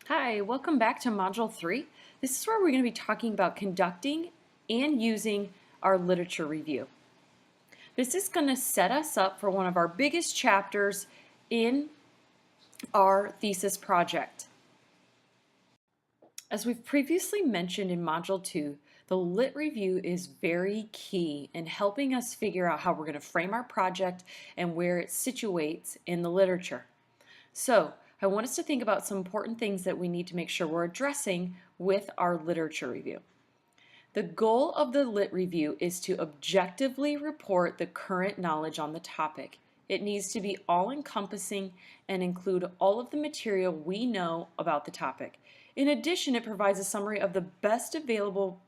Hi, welcome back to Module 3. This is where we're going to be talking about conducting and using our literature review. This is going to set us up for one of our biggest chapters in our thesis project. As we've previously mentioned in Module 2, the Lit Review is very key in helping us figure out how we're going to frame our project and where it situates in the literature. So, I want us to think about some important things that we need to make sure we're addressing with our literature review. The goal of the Lit Review is to objectively report the current knowledge on the topic. It needs to be all-encompassing and include all of the material we know about the topic. In addition, it provides a summary of the best available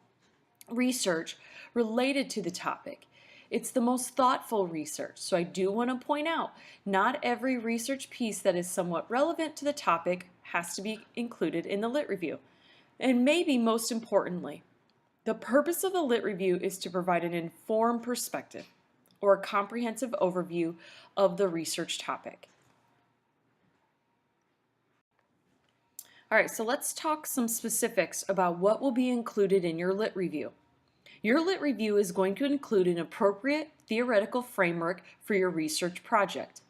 research related to the topic. It's the most thoughtful research, so I do want to point out, not every research piece that is somewhat relevant to the topic has to be included in the Lit Review. And maybe most importantly, the purpose of the Lit Review is to provide an informed perspective or a comprehensive overview of the research topic. All right, so let's talk some specifics about what will be included in your Lit Review. Your Lit Review is going to include an appropriate theoretical framework for your research project.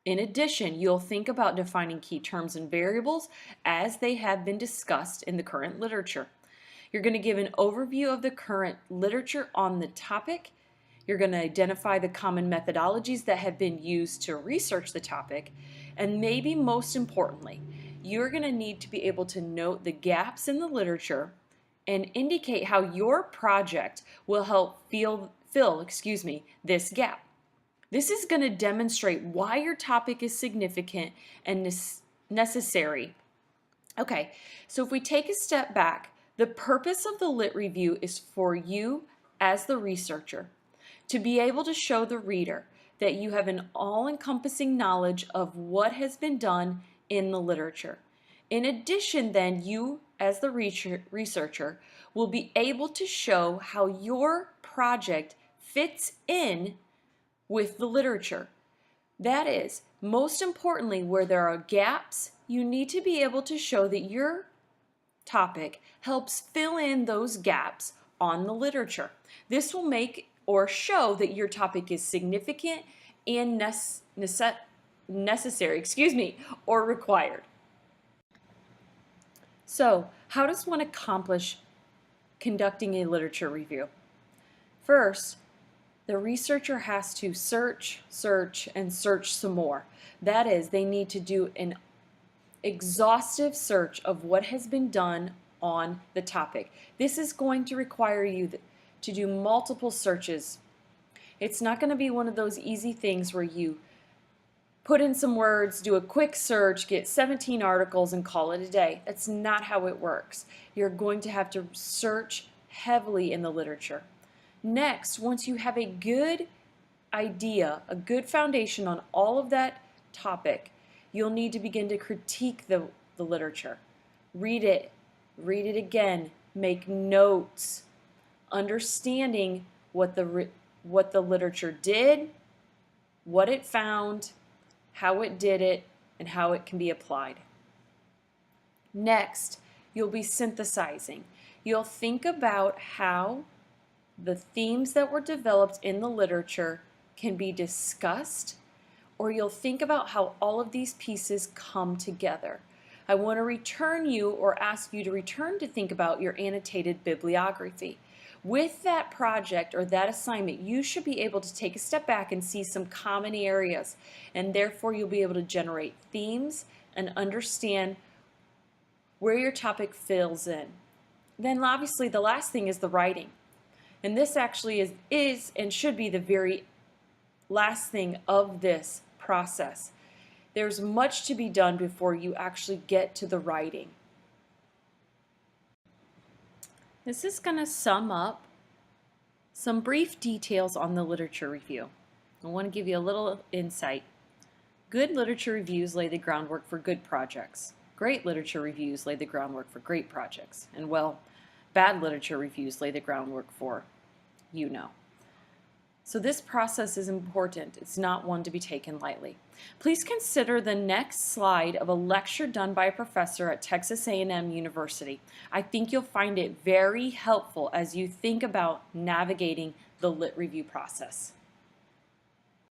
In addition, you'll think about defining key terms and variables as they have been discussed in the current literature. You're going to give an overview of the current literature on the topic. You're going to identify the common methodologies that have been used to research the topic. And maybe most importantly, you're going to need to be able to note the gaps in the literature and indicate how your project will help fill this gap. This is going to demonstrate why your topic is significant and necessary. Okay, so if we take a step back, the purpose of the Lit Review is for you as the researcher to be able to show the reader that you have an all-encompassing knowledge of what has been done in the literature. In addition, then, you as the researcher will be able to show how your project fits in with the literature. That is, most importantly, where there are gaps, you need to be able to show that your topic helps fill in those gaps on the literature. This will make or show that your topic is significant and necessary, or required. So, how does one accomplish conducting a literature review? First, the researcher has to search, and search some more. That is, they need to do an exhaustive search of what has been done on the topic. This is going to require you to do multiple searches. It's not going to be one of those easy things where you put in some words, do a quick search, get 17 articles, and call it a day. That's not how it works. You're going to have to search heavily in the literature. Next, once you have a good idea, a good foundation on all of that topic, you'll need to begin to critique the literature. Read it again, make notes, understanding what the literature did, what it found, how it did it, and how it can be applied. Next, you'll be synthesizing. You'll think about how the themes that were developed in the literature can be discussed, or you'll think about how all of these pieces come together. I want to return you or ask you to return to think about your annotated bibliography. With that project or that assignment, you should be able to take a step back and see some common areas, and therefore you'll be able to generate themes and understand where your topic fills in. Then obviously the last thing is the writing. And this actually is and should be the very last thing of this process. There's much to be done before you actually get to the writing. This is going to sum up some brief details on the literature review. I want to give you a little insight. Good literature reviews lay the groundwork for good projects. Great literature reviews lay the groundwork for great projects. And well, bad literature reviews lay the groundwork for, So this process is important. It's not one to be taken lightly. Please consider the next slide of a lecture done by a professor at Texas A&M University. I think you'll find it very helpful as you think about navigating the lit review process.